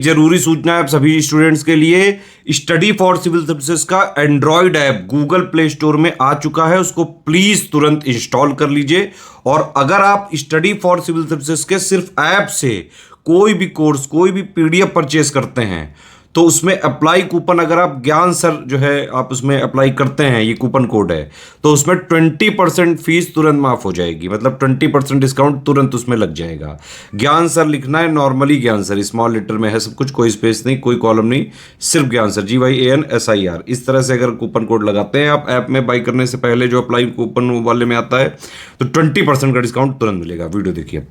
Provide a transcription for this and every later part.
जरूरी सूचना है आप सभी स्टूडेंट्स के लिए। स्टडी फॉर सिविल सर्विसेज का Android app Google play store में आ चुका है, उसको प्लीज तुरंत इंस्टॉल कर लीजिए। और अगर आप स्टडी फॉर सिविल सर्विसेज के सिर्फ ऐप से कोई भी कोर्स, कोई भी पीडीएफ परचेस करते हैं तो उसमें अप्लाई कूपन, अगर आप ज्ञान सर जो है आप उसमें अप्लाई करते हैं, ये कूपन कोड है, तो उसमें 20% फीस तुरंत माफ हो जाएगी। मतलब 20% डिस्काउंट तुरंत उसमें लग जाएगा। ज्ञान सर लिखना है, नॉर्मली ज्ञान सर, स्मॉल लेटर में है सब कुछ, कोई स्पेस नहीं, कोई कॉलम नहीं, सिर्फ ज्ञान सर, GYANSIR। इस तरह से अगर कूपन कोड लगाते हैं आप ऐप में बाई करने से पहले, जो अप्लाई कूपन वाले में आता है, तो 20% का डिस्काउंट तुरंत मिलेगा। वीडियो देखिए।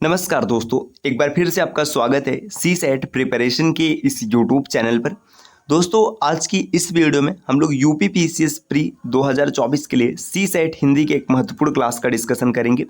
नमस्कार दोस्तों, एक बार फिर से आपका स्वागत है CSET प्रिपरेशन के इस YouTube चैनल पर। दोस्तों, आज की इस वीडियो में हम लोग यूपी PCS प्री 2024 के लिए CSET हिंदी के एक महत्वपूर्ण क्लास का डिस्कशन करेंगे,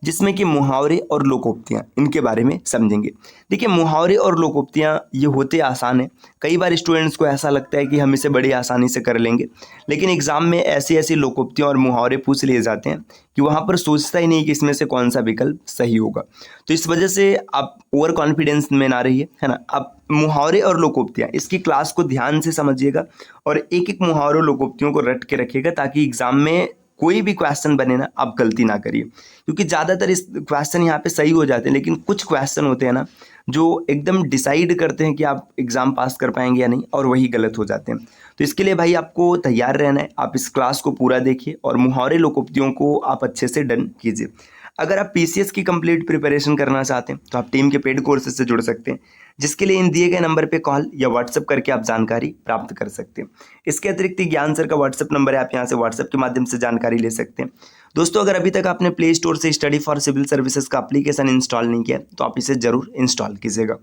जिसमें कि मुहावरे और लोकोक्तियाँ, इनके बारे में समझेंगे। देखिए, मुहावरे और लोकोक्तियाँ ये होते आसान हैं। कई बार स्टूडेंट्स को ऐसा लगता है कि हम इसे बड़ी आसानी से कर लेंगे, लेकिन एग्जाम में ऐसी ऐसी लोकोक्तियाँ और मुहावरे पूछ लिए जाते हैं कि वहाँ पर सोचता ही नहीं कि इसमें से कौन सा विकल्प सही होगा। तो इस वजह से आप ओवर कॉन्फिडेंस में ना रहिए, है ना। आप मुहावरे और लोकोक्तियाँ, इसकी क्लास को ध्यान से समझिएगा और एक एक मुहावरे और लोकोक्तियों को रट के रखिएगा, ताकि एग्जाम में कोई भी क्वेश्चन बने ना, आप गलती ना करिए। क्योंकि ज़्यादातर इस क्वेश्चन यहाँ पे सही हो जाते हैं, लेकिन कुछ क्वेश्चन होते हैं ना जो एकदम डिसाइड करते हैं कि आप एग्ज़ाम पास कर पाएंगे या नहीं, और वही गलत हो जाते हैं। तो इसके लिए भाई आपको तैयार रहना है। आप इस क्लास को पूरा देखिए और मुहावरे लोकोक्तियों को आप अच्छे से डन कीजिए। अगर आप PCS की कंप्लीट प्रिपरेशन करना चाहते हैं तो आप टीम के पेड कोर्सेज से जुड़ सकते हैं, जिसके लिए इन दिए गए नंबर पे कॉल या व्हाट्सएप करके आप जानकारी प्राप्त कर सकते हैं। इसके अतिरिक्त ज्ञान सर का व्हाट्सएप नंबर है, आप यहाँ से व्हाट्सएप के माध्यम से जानकारी ले सकते हैं। दोस्तों, अगर अभी तक आपने प्ले स्टोर से स्टडी फॉर सिविल सर्विसेज का एप्लीकेशन इंस्टॉल नहीं किया तो आप इसे जरूर इंस्टॉल कीजिएगा।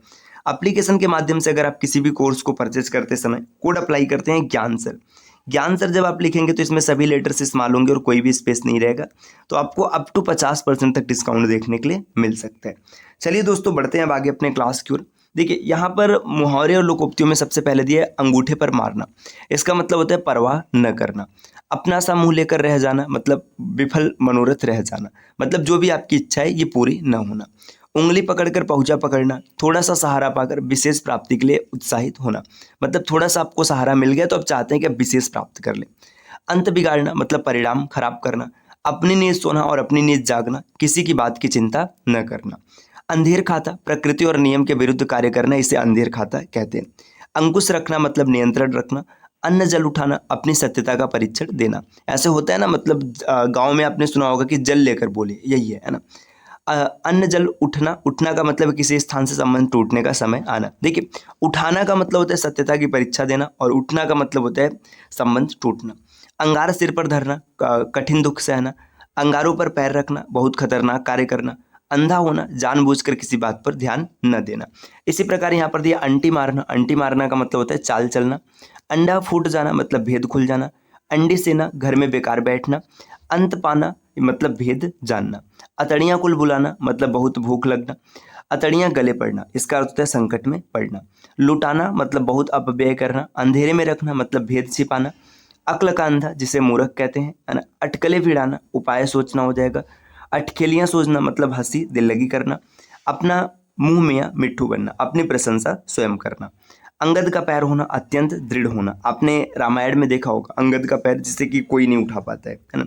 एप्लीकेशन के माध्यम से अगर आप किसी भी कोर्स को परचेज करते समय कोड अप्लाई करते हैं ज्ञान सर, ज्ञान सर जब आप लिखेंगे तो इसमें सभी लेटर्स इस्तेमाल होंगे और कोई भी स्पेस नहीं रहेगा, तो आपको अप टू 50% तक डिस्काउंट देखने के लिए मिल सकता है। चलिए दोस्तों, बढ़ते हैं अब आगे अपने क्लास की ओर। देखिए, यहाँ पर मुहावरे और लोकोक्तियों में सबसे पहले दिया है अंगूठे पर मारना। इसका मतलब होता है परवाह न करना। अपना सा मुंह लेकर रह जाना, मतलब विफल मनोरथ रह जाना, मतलब जो भी आपकी इच्छा है ये पूरी न होना। उंगली पकड़कर पहुंचा पकड़ना, थोड़ा सा सहारा पाकर विशेष प्राप्ति के लिए उत्साहित होना, मतलब थोड़ा सा आपको सहारा मिल गया तो आप चाहते हैं कि आप विशेष प्राप्त कर लें। अंत बिगाड़ना, मतलब परिणाम खराब करना। अपनी नींद सोना और अपनी नींद जागना, किसी की बात की चिंता न करना। अंधेर खाता, प्रकृति और नियम के विरुद्ध कार्य करना, इसे अंधेर खाता कहते हैं। अंकुश रखना, मतलब नियंत्रण रखना। अन्न जल उठाना, अपनी सत्यता का परीक्षण देना। ऐसे होता है ना, मतलब गांव में आपने सुना होगा कि जल लेकर बोले, यही है ना। अन्न जल उठना, उठना का मतलब किसी स्थान से संबंध टूटने का समय आना। देखिए, उठाना का मतलब होता है सत्यता की परीक्षा देना, और उठना का मतलब होता है संबंध टूटना। अंगार सिर पर धरना, कठिन दुख सहना। अंगारों पर पैर रखना, बहुत खतरनाक कार्य करना। अंधा होना, जानबूझकर किसी बात पर ध्यान न देना। इसी प्रकार यहाँ पर दिया अंटी मारना। अंटी मारना का मतलब होता है चाल चलना। अंडा फूट जाना, मतलब भेद खुल जाना। अंडी सेना, घर में बेकार बैठना। अंत पाना, मतलब भेद जानना। अतड़ियाँ कुल बुलाना, मतलब बहुत भूख लगना। अतड़ियाँ गले पड़ना, इसका अर्थ होता है संकट में पड़ना। लुटाना, मतलब बहुत अपव्यय करना। अंधेरे में रखना, मतलब भेद छिपाना। अक्ल का अंधा, जिसे मूर्ख कहते हैं, है ना। अटकले भिड़ाना, उपाय सोचना हो जाएगा। अटखेलियाँ सोचना, मतलब हंसी दिल लगी करना। अपना मुंह मियाँ मिट्ठू बनना, अपनी प्रशंसा स्वयं करना। अंगद का पैर होना, अत्यंत दृढ़ होना। आपने रामायण में देखा होगा अंगद का पैर, जिसे कि कोई नहीं उठा पाता है ना।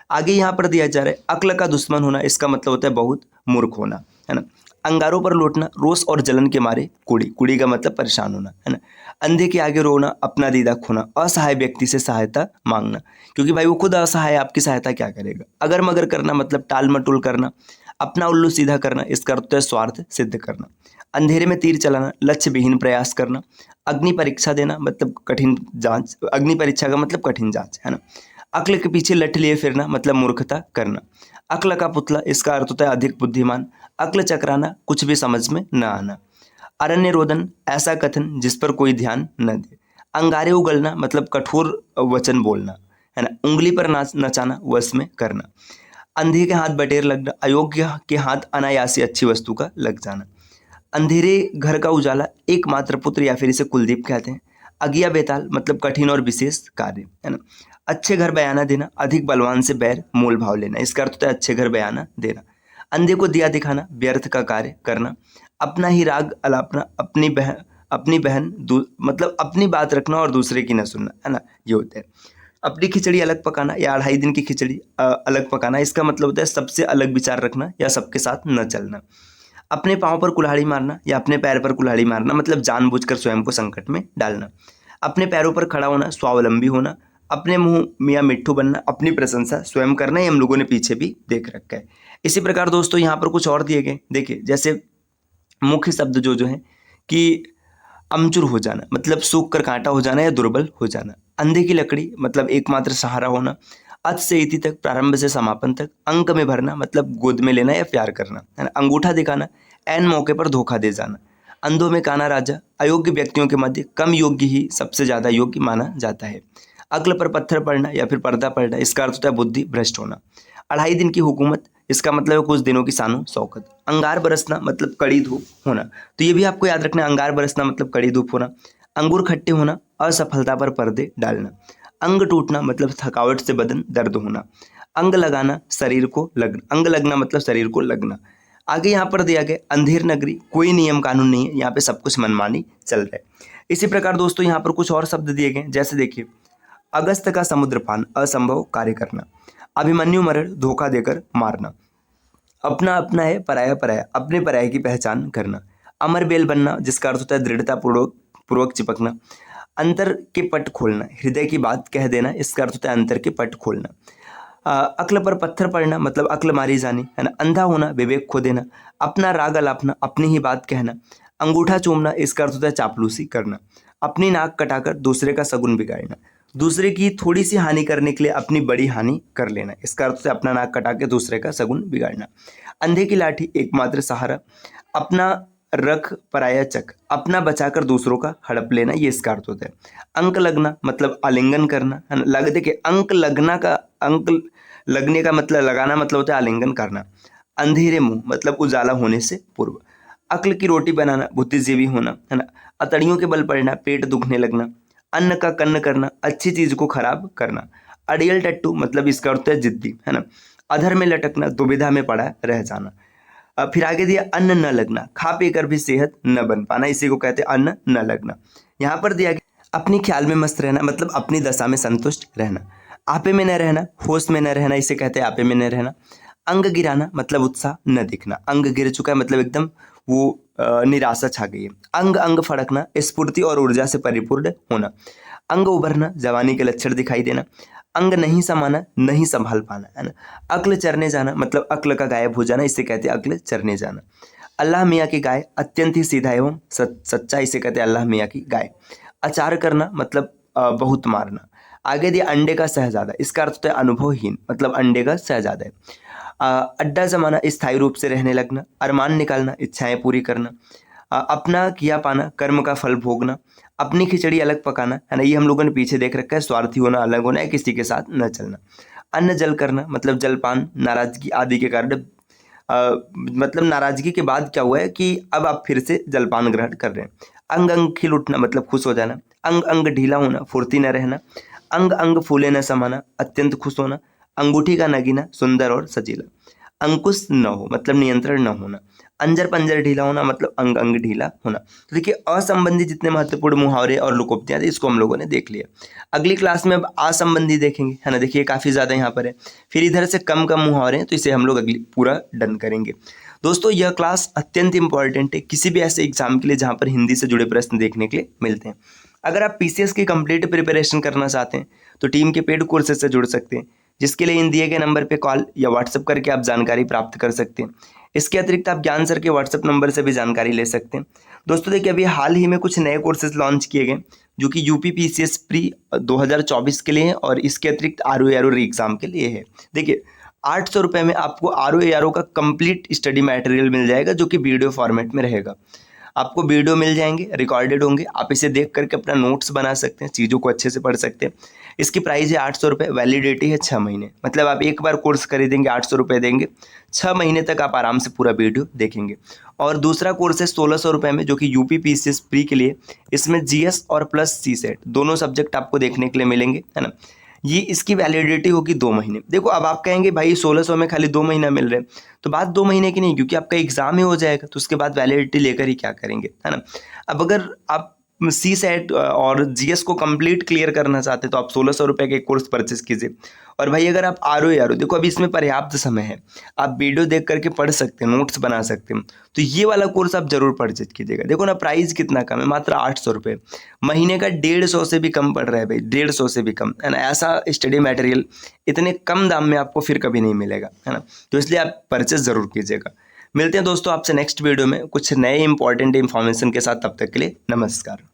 आगे यहाँ पर दिया जा रहा है अक्ल का दुश्मन होना, इसका मतलब होता है बहुत मूर्ख होना, है ना। अंगारों पर लौटना, रोष और जलन के मारे कुड़ी, कुड़ी का मतलब परेशान होना, है ना। अंधे के आगे रोना, अपना दीदा खोना। असहाय व्यक्ति से सहायता मांगना, क्योंकि भाई वो खुद असहाय, आपकी सहायता क्या करेगा। अगर मगर करना, मतलब टाल मटोल करना। अपना उल्लू सीधा करना, इसका अर्थ है स्वार्थ सिद्ध करना। अंधेरे में तीर चलाना, लक्ष्य विहीन प्रयास करना। अग्नि परीक्षा देना, मतलब कठिन जांच। अग्नि परीक्षा का मतलब कठिन जांच, है ना। अक्ल के पीछे लठ लिए फिरना, मतलब मूर्खता करना। अक्ल का पुतला, इसका अर्थ होता है अधिक बुद्धिमान। अक्ल चकराना, कुछ भी समझ में न आना। अरण्य रोदन, ऐसा कथन जिस पर कोई ध्यान न दे। अंगारे उगलना, मतलब कठोर वचन बोलना, है ना। उंगली पर नाच नचाना, वश में करना। अंधे के हाथ बटेर लगना, अयोग्य के हाथ अनायासी अच्छी वस्तु का लग जाना। अंधेरे घर का उजाला, एकमात्र पुत्र या फिर इसे कुलदीप कहते हैं। अगिया बेताल, मतलब कठिन और विशेष कार्य, है ना। अच्छे घर बयाना देना, अधिक बलवान से बैर मोल भाव लेना, इसका अर्थ होता है अच्छे घर बयाना देना। अंधे को दिया दिखाना, व्यर्थ का कार्य करना। अपना ही राग अलापना, अपनी अपनी बहन मतलब अपनी बात रखना और दूसरे की ना सुनना, है ना, ये होता है। अपनी खिचड़ी अलग पकाना या 2.5 दिन की खिचड़ी अलग पकाना, इसका मतलब होता है सबसे अलग विचार रखना या सबके साथ न चलना। अपने पाँव पर कुल्हाड़ी मारना या अपने पैर पर कुल्हाड़ी मारना, मतलब जानबूझकर स्वयं को संकट में डालना। अपने पैरों पर खड़ा होना, स्वावलंबी होना। अपने मुंह मियाँ मिट्ठू बनना, अपनी प्रशंसा स्वयं करना, ये हम लोगों ने पीछे भी देख रखा है। इसी प्रकार दोस्तों यहाँ पर कुछ और दिए गए, देखिए जैसे मुख्य शब्द जो है कि अमचूर हो जाना, मतलब सूख कर कांटा हो जाना या दुर्बल हो जाना। अंधे की लकड़ी, मतलब एकमात्र सहारा होना। अत से इति तक, प्रारंभ से समापन तक। अंक में भरना, मतलब गोद में लेना या प्यार करना, है ना। अंगूठा दिखाना, ऐन मौके पर धोखा दे जाना। अंधों में काना राजा, अयोग्य व्यक्तियों के मध्य कम योग्य ही सबसे ज्यादा योग्य माना जाता है। अक्ल पर पत्थर पड़ना या फिर पर्दा पड़ना, इसका अर्थ होता है बुद्धि भ्रष्ट होना। 2.5 दिन की हुकूमत, इसका मतलब है कुछ दिनों की शानो शौकत। अंगार बरसना, मतलब कड़ी धूप होना, तो ये भी आपको याद रखना, अंगार बरसना मतलब कड़ी धूप होना। अंगूर खट्टे होना, असफलता पर पर्दे डालना। अंग टूटना, मतलब थकावट से बदन दर्द होना। अंग लगाना, शरीर को लगना, अंग लगना मतलब शरीर को लगना। आगे यहाँ पर दिया गया अंधेर नगरी, कोई नियम कानून नहीं है, यहाँ पे सब कुछ मनमानी चल रहा है। इसी प्रकार दोस्तों यहाँ पर कुछ और शब्द दिए गए, जैसे देखिए अगस्त का समुद्रपान, असंभव कार्य करना। अभिमन्यु मरण, धोखा देकर मारना। अपना अपना है, पराया पराया, अपने पराये की पहचान करना। अमर बेल बनना, जिसका अर्थ होता है दृढ़ता पूर्वक चिपकना। अंतर के पट खोलना, हृदय की बात कह देना, इसका अर्थ होता है अंतर के पट खोलना। अक्ल पर पत्थर पड़ना, मतलब अक्ल मारी जानी, है ना। अंधा होना, विवेक खो देना। अपना राग अलापना, अपनी ही बात कहना। अंगूठा चूमना, इसका अर्थ होता है चापलूसी करना। अपनी नाक कटाकर दूसरे का सगुन बिगाड़ना। दूसरे की थोड़ी सी हानि करने के लिए अपनी बड़ी हानि कर लेना, इसका अर्थ है अपना नाक कटा के दूसरे का सगुन बिगाड़ना। अंधे की लाठी, एकमात्र सहारा। अपना रख पराया चक, अपना बचाकर दूसरों का हड़प लेना, ये इसका अर्थ होता है। अंक लगना, मतलब आलिंगन करना, है ना। देखिए अंक लगने का मतलब, लगाना मतलब होता है आलिंगन करना। अंधेरे मुंह, मतलब उजाला होने से पूर्व। अक्ल की रोटी बनाना, बुद्धिजीवी होना, है ना। अतड़ियों के बल पड़ना, पेट दुखने लगना। अन्न का कन्न करना, अच्छी चीज को खराब करना। अड़ियल टट्टू, मतलब इसका अर्थ है जिद्दी, है ना। अधर में लटकना, दुविधा में पड़ा रह जाना। फिर आगे दिया अन्न न लगना, खा पी कर भी सेहत न बन पाना, इसी को कहते हैं अन्न न लगना। यहाँ पर दिया गया अपनी ख्याल में मस्त रहना, मतलब अपनी दशा में संतुष्ट रहना। आपे में न रहना, होश में न रहना, इसे कहते हैं आपे में न रहना। अंग गिराना, मतलब उत्साह न दिखना, अंग गिर चुका है मतलब एकदम वो निराशा छा गई है। अंग अंग फड़कना, स्फूर्ति और ऊर्जा से परिपूर्ण होना। अंग उभरना, जवानी के लक्षण दिखाई देना। अंग नहीं समाना, नहीं संभाल पाना, है ना। अक्ल चरने जाना, मतलब अक्ल का गायब हो जाना, इसे कहते हैं अक्ल चरने जाना। अल्लाह मियाँ की गाय, अत्यंत ही सीधा एवं सच्चा, इसे कहते हैं अल्लाह मियाँ की गाय। अचार करना, मतलब बहुत मारना। आगे दिया अंडे का शहजादा, इसका अर्थ होता है अनुभवहीन, मतलब अंडे का शहजादा है। अड्डा जमाना, स्थायी रूप से रहने लगना। अरमान निकालना, इच्छाएं पूरी करना। अपना किया पाना, कर्म का फल भोगना। अपनी खिचड़ी अलग पकाना, है ना, ये हम लोगों ने पीछे देख रखा है, स्वार्थी होना, अलग होना है, किसी के साथ न चलना। अन्न जल करना, मतलब जलपान, नाराजगी आदि के कारण मतलब नाराजगी के बाद क्या हुआ है कि अब आप फिर से जलपान ग्रहण कर रहे हैं। अंग अंग खिल उठना, मतलब खुश हो जाना। अंग अंग ढीला होना, फुर्ती न रहना। अंग अंग फूले न समाना, अत्यंत खुश होना। अंगूठी का नगीना, सुंदर और सजीला। अंकुश न हो, मतलब नियंत्रण न होना। अंजर पंजर ढीला होना, मतलब अंग अंग ढीला होना। तो देखिए असंबंधी जितने महत्वपूर्ण मुहावरे और लुकोक्तियां थे, इसको हम लोगों ने देख लिया। अगली क्लास में अब असंबंधी देखेंगे, है ना। देखिए काफ़ी ज़्यादा यहाँ पर है, फिर इधर से कम कम मुहावरे हैं, तो इसे हम लोग अगली पूरा डन करेंगे। दोस्तों यह क्लास अत्यंत इंपॉर्टेंट है किसी भी ऐसे एग्जाम के लिए जहाँ पर हिंदी से जुड़े प्रश्न देखने के लिए मिलते हैं। अगर आप पीसीएस की कंप्लीट प्रिपरेशन करना चाहते हैं तो टीम के पेड कोर्सेज से जुड़ सकते हैं, जिसके लिए इन दिए गए नंबर पे कॉल या व्हाट्सएप करके आप जानकारी प्राप्त कर सकते हैं। इसके अतिरिक्त आप ज्ञान सर के व्हाट्सएप नंबर से भी जानकारी ले सकते हैं। दोस्तों देखिए अभी हाल ही में कुछ नए कोर्सेज लॉन्च किए गए जो कि यूपी पीसीएस प्री 2024 के लिए हैं और इसके अतिरिक्त आरओ री एग्जाम के लिए है। देखिए 800 रुपये में आपको आरओ का कंप्लीट स्टडी मटेरियल मिल जाएगा जो कि वीडियो फॉर्मेट में रहेगा। आपको वीडियो मिल जाएंगे, रिकॉर्डेड होंगे, आप इसे देख करके अपना नोट्स बना सकते हैं, चीज़ों को अच्छे से पढ़ सकते हैं। इसकी प्राइस है 800 रुपये, वैलिडिटी है 6 महीने, मतलब आप एक बार कोर्स खरीदेंगे 800 रुपये देंगे, 6 महीने तक आप आराम से पूरा वीडियो देखेंगे। और दूसरा कोर्स है 1600 रुपये में जो कि यूपी पीसीएस प्री के लिए, इसमें जीएस और प्लस सी सेट दोनों सब्जेक्ट आपको देखने के लिए मिलेंगे, है ना। ये इसकी वैलिडिटी होगी 2 महीने। देखो अब आप कहेंगे भाई 1600 में खाली 2 महीना मिल रहे हैं, तो बात 2 महीने की नहीं, क्योंकि आपका एग्जाम ही हो जाएगा, तो उसके बाद वैलिडिटी लेकर ही क्या करेंगे, है ना। अब अगर आप सी सेट और जीएस को कंप्लीट क्लियर करना चाहते तो आप 1600 रुपये के कोर्स परचेस कीजिए। और भाई अगर आप आर देखो अभी इसमें पर्याप्त समय है, आप वीडियो देख करके पढ़ सकते हैं, नोट्स बना सकते हैं, तो ये वाला कोर्स आप जरूर परचेज कीजिएगा। देखो ना प्राइस कितना कम है, मात्र 800 रुपये, महीने का 150 से भी कम पड़ रहा है भाई, 150 से भी कम, है ना। ऐसा स्टडी मटेरियल इतने कम दाम में आपको फिर कभी नहीं मिलेगा, है ना। तो इसलिए आप परचेस जरूर कीजिएगा। मिलते हैं दोस्तों आपसे नेक्स्ट वीडियो में कुछ नए इंपॉर्टेंट इन्फॉर्मेशन के साथ, तब तक के लिए नमस्कार।